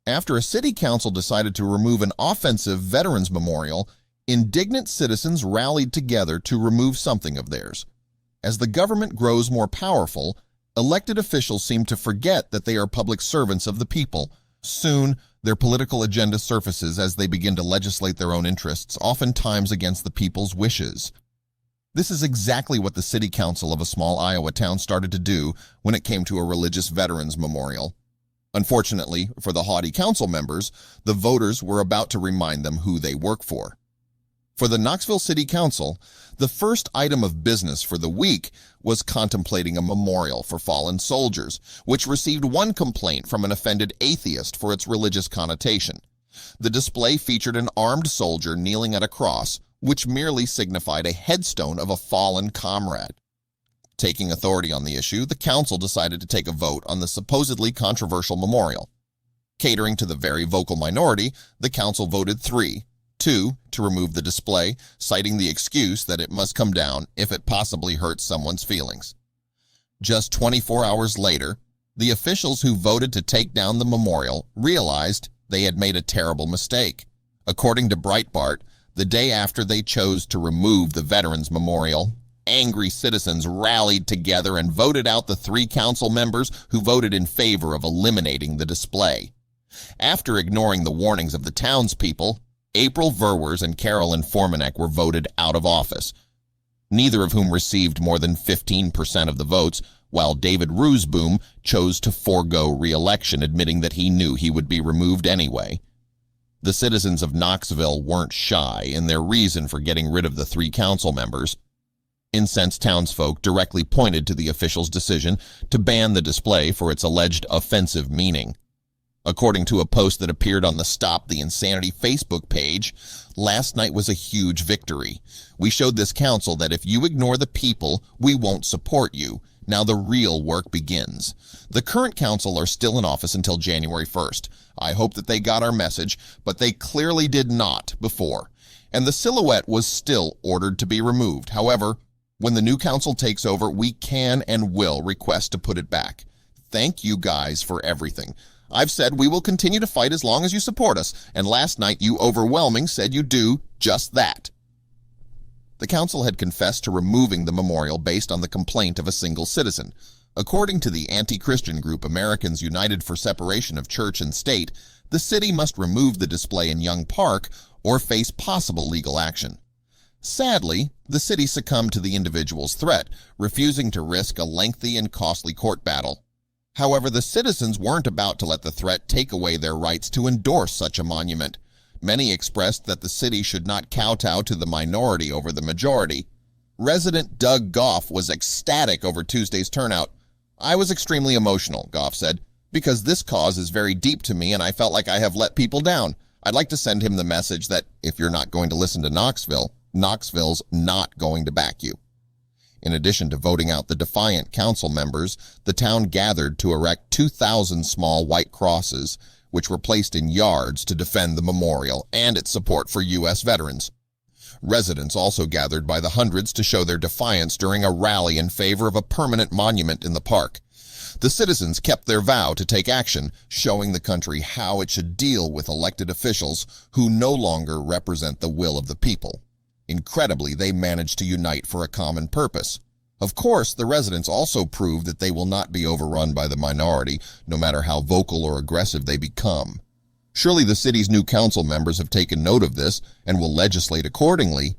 After a city council decided to remove an offensive veterans memorial, indignant citizens rallied together to remove something of theirs. As the government grows more powerful, elected officials seem to forget that they are public servants of the people. Soon, their political agenda surfaces as they begin to legislate their own interests, oftentimes against the people's wishes. This is exactly what the city council of a small Iowa town started to do when it came to a religious veterans memorial. Unfortunately, for the haughty council members, the voters were about to remind them who they work for. For the Knoxville City Council, the first item of business for the week was contemplating a memorial for fallen soldiers, which received one complaint from an offended atheist for its religious connotation. The display featured an armed soldier kneeling at a cross, which merely signified a headstone of a fallen comrade. Taking authority on the issue, the council decided to take a vote on the supposedly controversial memorial. Catering to the very vocal minority, the council voted 3-2 to remove the display, citing the excuse that it must come down if it possibly hurts someone's feelings. Just 24 hours later, the officials who voted to take down the memorial realized they had made a terrible mistake. According to Breitbart, the day after they chose to remove the Veterans Memorial, angry citizens rallied together and voted out the 3 council members who voted in favor of eliminating the display. After ignoring the warnings of the townspeople, April Verwers and Carolyn Formanek were voted out of office, neither of whom received more than 15% of the votes, while David Roosboom chose to forego re-election, admitting that he knew he would be removed anyway. The citizens of Knoxville weren't shy in their reason for getting rid of the 3 council members. Incensed townsfolk directly pointed to the officials' decision to ban the display for its alleged offensive meaning. According to a post that appeared on the Stop the Insanity Facebook page, last night was a huge victory. We showed this council that if you ignore the people, we won't support you. Now the real work begins. The current council are still in office until January 1st. I hope that they got our message, but they clearly did not before. And the silhouette was still ordered to be removed. However, when the new council takes over, we can and will request to put it back. Thank you guys for everything. I've said we will continue to fight as long as you support us, and last night you overwhelming said you do just that. The council had confessed to removing the memorial based on the complaint of a single citizen. According to the anti-Christian group Americans United for Separation of Church and State, the city must remove the display in Young Park or face possible legal action. Sadly, the city succumbed to the individual's threat, refusing to risk a lengthy and costly court battle. However, the citizens weren't about to let the threat take away their rights to endorse such a monument. Many expressed that the city should not kowtow to the minority over the majority. Resident Doug Goff was ecstatic over Tuesday's turnout. "I was extremely emotional," Goff said, "because this cause is very deep to me and I felt like I have let people down. I'd like to send him the message that if you're not going to listen to Knoxville, Knoxville's not going to back you." In addition to voting out the defiant council members, the town gathered to erect 2,000 small white crosses, which were placed in yards to defend the memorial and its support for U.S. veterans. Residents also gathered by the hundreds to show their defiance during a rally in favor of a permanent monument in the park. The citizens kept their vow to take action, showing the country how it should deal with elected officials who no longer represent the will of the people. Incredibly, they managed to unite for a common purpose. Of course, the residents also proved that they will not be overrun by the minority, no matter how vocal or aggressive they become. Surely the city's new council members have taken note of this and will legislate accordingly,